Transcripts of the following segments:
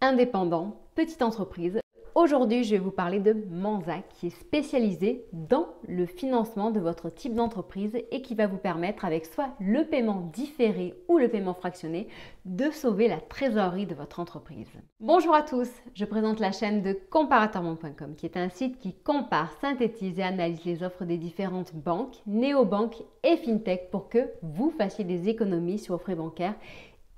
indépendant, petite entreprise. Aujourd'hui, je vais vous parler de Manza qui est spécialisé dans le financement de votre type d'entreprise et qui va vous permettre avec soit le paiement différé ou le paiement fractionné de sauver la trésorerie de votre entreprise. Bonjour à tous, je présente la chaîne de comparatorbank.com qui est un site qui compare, synthétise et analyse les offres des différentes banques, néobanques et fintech pour que vous fassiez des économies sur vos frais bancaires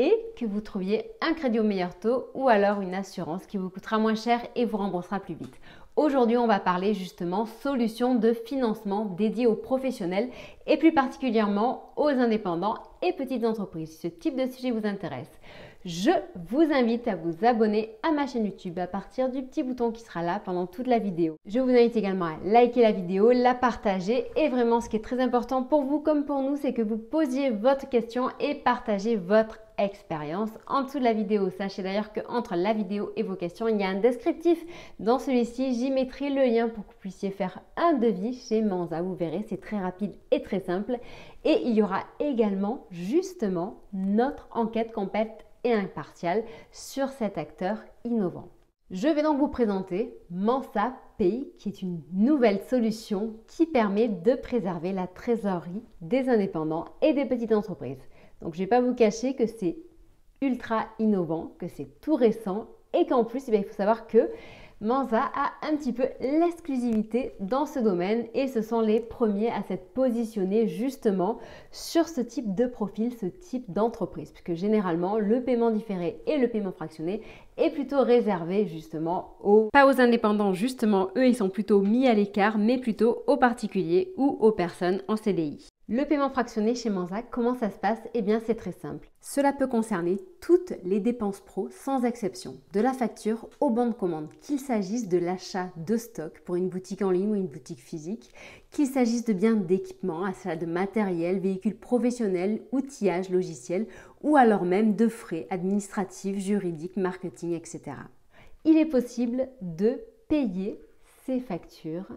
et que vous trouviez un crédit au meilleur taux ou alors une assurance qui vous coûtera moins cher et vous remboursera plus vite. Aujourd'hui, on va parler justement solutions de financement dédiées aux professionnels et plus particulièrement aux indépendants et petites entreprises. Si ce type de sujet vous intéresse, je vous invite à vous abonner à ma chaîne YouTube à partir du petit bouton qui sera là pendant toute la vidéo. Je vous invite également à liker la vidéo, la partager et vraiment ce qui est très important pour vous comme pour nous, c'est que vous posiez votre question et partagez votre expérience en dessous de la vidéo. Sachez d'ailleurs qu'entre la vidéo et vos questions, il y a un descriptif. Dans celui-ci, j'y mettrai le lien pour que vous puissiez faire un devis chez Manza. Vous verrez, c'est très rapide et très simple. Et il y aura également justement notre enquête complète et impartiale sur cet acteur innovant. Je vais donc vous présenter Mansa Pay, qui est une nouvelle solution qui permet de préserver la trésorerie des indépendants et des petites entreprises. Donc je ne vais pas vous cacher que c'est ultra innovant, que c'est tout récent et qu'en plus, il faut savoir que Manza a un petit peu l'exclusivité dans ce domaine et ce sont les premiers à s'être positionnés justement sur ce type de profil, ce type d'entreprise, puisque généralement le paiement différé et le paiement fractionné est plutôt réservé justement pas aux indépendants, justement eux ils sont plutôt mis à l'écart, mais plutôt aux particuliers ou aux personnes en CDI. Le paiement fractionné chez Manza, comment ça se passe? Eh bien, c'est très simple. Cela peut concerner toutes les dépenses pro sans exception, de la facture au bon de commande, qu'il s'agisse de l'achat de stock pour une boutique en ligne ou une boutique physique, qu'il s'agisse de biens d'équipement, achat de matériel, véhicules professionnels, outillage, logiciel, ou alors même de frais administratifs, juridiques, marketing, etc. Il est possible de payer ces factures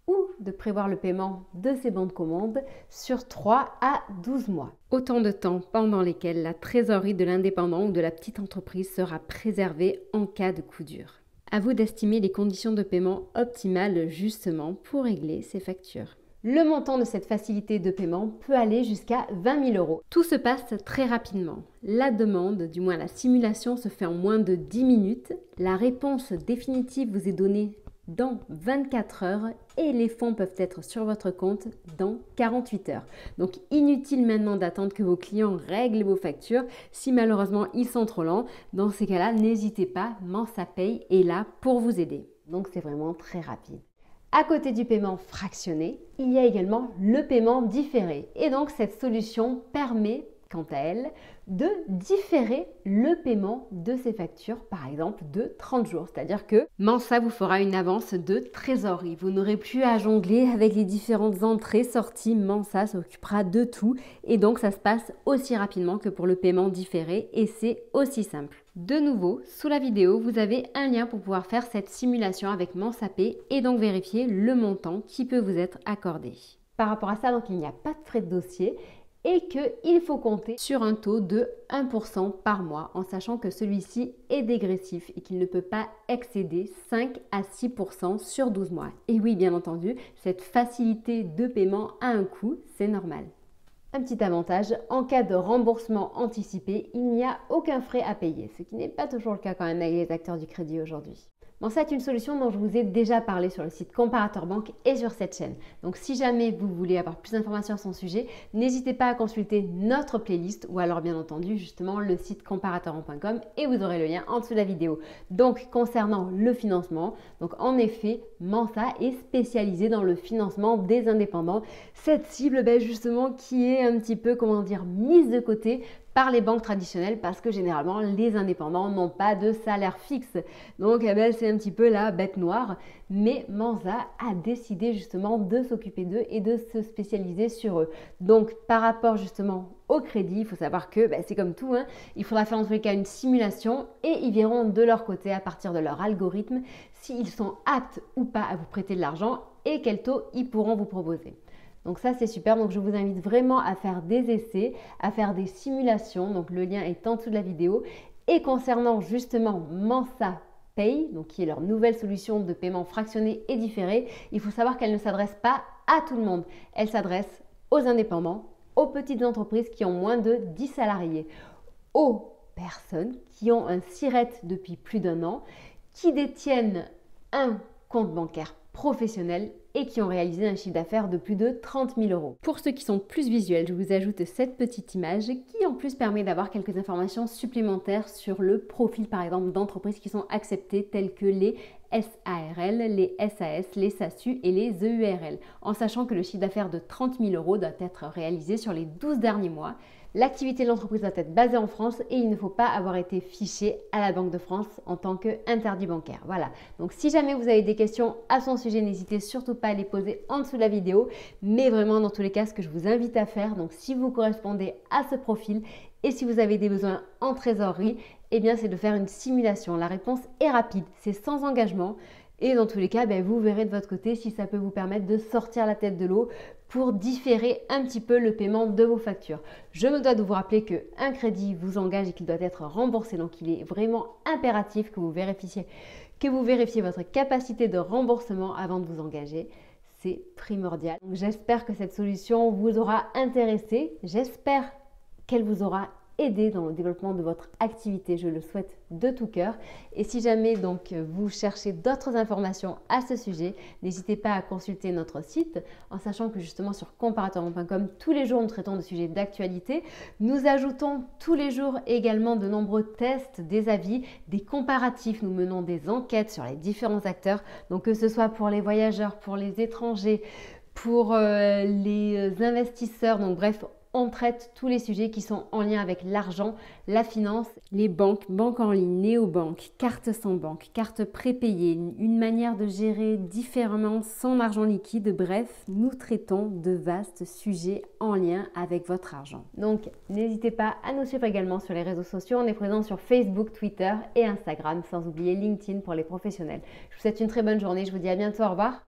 ou de prévoir le paiement de ces bons de commande sur 3 à 12 mois. Autant de temps pendant lesquels la trésorerie de l'indépendant ou de la petite entreprise sera préservée en cas de coup dur. À vous d'estimer les conditions de paiement optimales justement pour régler ces factures. Le montant de cette facilité de paiement peut aller jusqu'à 20 000 euros. Tout se passe très rapidement. La demande, du moins la simulation, se fait en moins de 10 minutes. La réponse définitive vous est donnée dans 24 heures et les fonds peuvent être sur votre compte dans 48 heures. Donc inutile maintenant d'attendre que vos clients règlent vos factures. Si malheureusement ils sont trop lents, dans ces cas-là, n'hésitez pas, Mansa Pay est là pour vous aider. Donc c'est vraiment très rapide. À côté du paiement fractionné, il y a également le paiement différé. Et donc cette solution permet quant à elle, de différer le paiement de ces factures, par exemple, de 30 jours. C'est-à-dire que Mansa vous fera une avance de trésorerie. Vous n'aurez plus à jongler avec les différentes entrées, sorties. Mansa s'occupera de tout. Et donc, ça se passe aussi rapidement que pour le paiement différé et c'est aussi simple. De nouveau, sous la vidéo, vous avez un lien pour pouvoir faire cette simulation avec Mansa Pay et donc vérifier le montant qui peut vous être accordé. Par rapport à ça, donc, il n'y a pas de frais de dossier et qu'il faut compter sur un taux de 1% par mois en sachant que celui-ci est dégressif et qu'il ne peut pas excéder 5 à 6% sur 12 mois. Et oui, bien entendu, cette facilité de paiement a un coût, c'est normal. Un petit avantage, en cas de remboursement anticipé, il n'y a aucun frais à payer, ce qui n'est pas toujours le cas quand même avec les acteurs du crédit aujourd'hui. Mansa est une solution dont je vous ai déjà parlé sur le site Comparator Bank et sur cette chaîne. Donc si jamais vous voulez avoir plus d'informations sur son sujet, n'hésitez pas à consulter notre playlist ou alors bien entendu justement le site comparatorbank.com et vous aurez le lien en dessous de la vidéo. Donc concernant le financement, donc en effet Mansa est spécialisé dans le financement des indépendants. Cette cible justement qui est un petit peu comment dire mise de côté par les banques traditionnelles parce que généralement les indépendants n'ont pas de salaire fixe. Donc c'est un petit peu la bête noire. Mais Mansa a décidé justement de s'occuper d'eux et de se spécialiser sur eux. Donc par rapport justement au crédit, il faut savoir que c'est comme tout, il faudra faire en tous les cas une simulation et ils verront de leur côté à partir de leur algorithme s'ils sont aptes ou pas à vous prêter de l'argent et quel taux ils pourront vous proposer. Donc ça c'est super, donc je vous invite vraiment à faire des essais, à faire des simulations, donc le lien est en dessous de la vidéo Et concernant justement Mensa Pay, donc qui est leur nouvelle solution de paiement fractionné et différé, il faut savoir qu'elle ne s'adresse pas à tout le monde. Elle s'adresse aux indépendants, aux petites entreprises qui ont moins de 10 salariés, aux personnes qui ont un SIRET depuis plus d'1 an, qui détiennent un compte bancaire professionnel et qui ont réalisé un chiffre d'affaires de plus de 30 000 euros. Pour ceux qui sont plus visuels, je vous ajoute cette petite image qui en plus permet d'avoir quelques informations supplémentaires sur le profil par exemple d'entreprises qui sont acceptées telles que les SARL, les SAS, les SASU et les EURL, en sachant que le chiffre d'affaires de 30 000 euros doit être réalisé sur les 12 derniers mois. L'activité de l'entreprise doit être basée en France et il ne faut pas avoir été fiché à la Banque de France en tant qu'interdit bancaire. Voilà, donc si jamais vous avez des questions à son sujet, n'hésitez surtout pas à les poser en dessous de la vidéo. Mais vraiment, dans tous les cas, ce que je vous invite à faire, donc si vous correspondez à ce profil et si vous avez des besoins en trésorerie, eh bien c'est de faire une simulation. La réponse est rapide, c'est sans engagement. Et dans tous les cas, vous verrez de votre côté si ça peut vous permettre de sortir la tête de l'eau pour différer un petit peu le paiement de vos factures. Je me dois de vous rappeler qu'un crédit vous engage et qu'il doit être remboursé. Donc, il est vraiment impératif que vous vérifiez votre capacité de remboursement avant de vous engager. C'est primordial. J'espère que cette solution vous aura intéressé. J'espère qu'elle vous aura aider dans le développement de votre activité, je le souhaite de tout cœur. Et si jamais donc vous cherchez d'autres informations à ce sujet, n'hésitez pas à consulter notre site, en sachant que justement sur comparateur.com, tous les jours nous traitons de sujets d'actualité. Nous ajoutons tous les jours également de nombreux tests, des avis, des comparatifs. Nous menons des enquêtes sur les différents acteurs, donc que ce soit pour les voyageurs, pour les étrangers, pour les investisseurs, donc bref, on traite tous les sujets qui sont en lien avec l'argent, la finance, les banques, banques en ligne, néobanques, cartes sans banque, cartes prépayées, une manière de gérer différemment son argent liquide. Bref, nous traitons de vastes sujets en lien avec votre argent. Donc, n'hésitez pas à nous suivre également sur les réseaux sociaux. On est présent sur Facebook, Twitter et Instagram, sans oublier LinkedIn pour les professionnels. Je vous souhaite une très bonne journée. Je vous dis à bientôt. Au revoir.